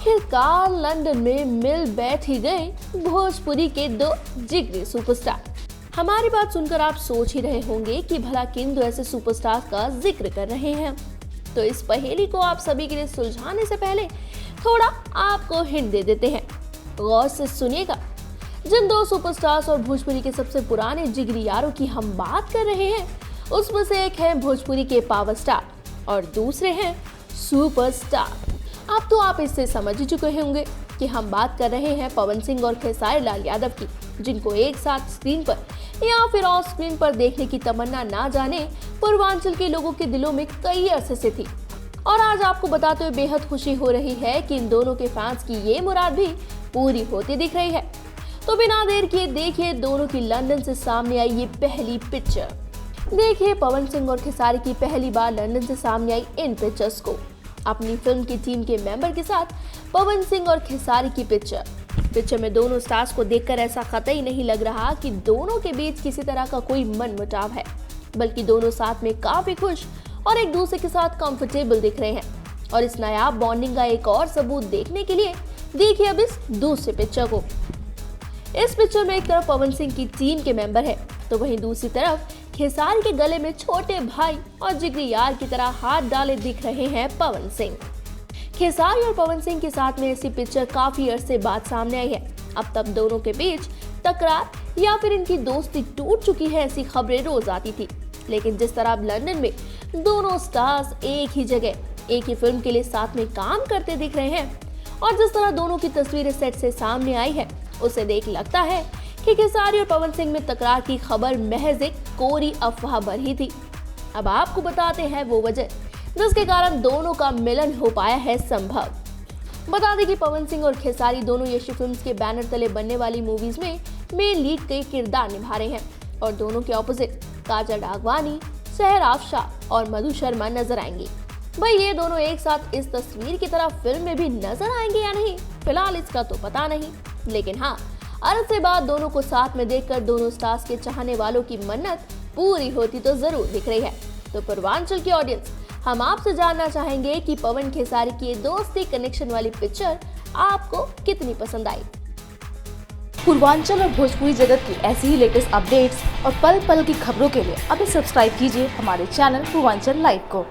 आखिरकार लंदन में मिल बैठ ही गए भोजपुरी के दो जिगरी सुपरस्टार। हमारी बात सुनकर आप सोच ही रहे होंगे कि भला किन दो ऐसे सुपरस्टार का जिक्र कर रहे हैं। तो इस पहेली को आप सभी के लिए सुलझाने से पहले थोड़ा आपको हिंट दे देते हैं। गौर से सुनिएगा। जिन दो सुपरस्टार्स और भोजपुरी के सबसे पुराने जिगरी यारों की हम बात कर रहे हैं, उसमें से एक है भोजपुरी के पावर स्टार और दूसरे हैं सुपरस्टार। अब तो आप इससे समझ ही चुके होंगे कि हम बात कर रहे हैं पवन सिंह और खेसारी लाल यादव की, जिनको एक साथ स्क्रीन पर या फिर ऑफ स्क्रीन पर देखने की तमन्ना ना जाने पूर्वांचल के लोगों के दिलों में कई अरसे से थी। और आज आपको बताते हुए बेहद खुशी हो रही है कि इन दोनों के फैंस की ये मुराद भी पूरी होती दिख रही है। तो बिना देर किए देखिए दोनों की लंदन से सामने आई ये पहली पिक्चर। देखिए पवन सिंह और खेसारी की पहली बार लंदन से सामने आई इन पिक्चर्स को। अपनी फिल्म की टीम के मेंबर के साथ पवन सिंह और खेसारी की पिक्चर में दोनों स्टार्स को देखकर ऐसा कतई नहीं लग रहा कि दोनों के बीच किसी तरह का कोई मनमुटाव है, बल्कि दोनों साथ में काफी खुश और एक दूसरे के साथ कंफर्टेबल दिख रहे हैं। और इस नायाब बॉन्डिंग का एक और सबूत देखने के लिए देखिए अब इस दूसरी पिक्चर को। इस पिक्चर में एक तरफ पवन सिंह की टीम के मेंबर है, तो वहीं दूसरी तरफ खेसारी के गले में छोटे भाई और जिगरी यार की तरह हाथ डाले दिख रहे हैं पवन सिंह। खेसारी और पवन सिंह के साथ में ऐसी पिक्चर काफी अरसे बाद सामने आई है। अब तक दोनों के बीच तकरार या फिर इनकी दोस्ती टूट चुकी है, ऐसी खबरें रोज आती थी। लेकिन जिस तरह अब लंदन में दोनों स्टार्स एक ही जगह एक ही फिल्म के लिए साथ में काम करते दिख रहे हैं और जिस तरह दोनों की तस्वीरें सेट से सामने आई है, उसे देख लगता है कि खेसारी और पवन सिंह में तकरार की खबर महज एक कोरी अफवाह भरी थी। अब आपको बताते हैं वो वजह जिसके कारण दोनों का मिलन हो पाया है संभव। बता दें कि पवन सिंह और खेसारी दोनों यशी फिल्म्स के बैनर तले बनने वाली मूवीज में मेन लीड के किरदार निभा रहे हैं और दोनों के ऑपोजिट काजल डागवानी, सहर आफ्शाह और मधु शर्मा नजर आएंगी। भाई ये दोनों एक साथ इस तस्वीर की तरह फिल्म में भी नजर आएंगे या नहीं, फिलहाल इसका तो पता नहीं। लेकिन हाँ, अरसे बाद दोनों को साथ में देखकर दोनों स्टार्स के चाहने वालों की मन्नत पूरी होती तो जरूर दिख रही है। तो पूर्वांचल की ऑडियंस, हम आपसे जानना चाहेंगे कि पवन खेसारी की दोस्ती कनेक्शन वाली पिक्चर आपको कितनी पसंद आई। पूर्वांचल और भोजपुरी जगत की ऐसी ही लेटेस्ट अपडेट्स और पल पल की खबरों के लिए अभी सब्सक्राइब कीजिए हमारे चैनल पूर्वांचल लाइव को।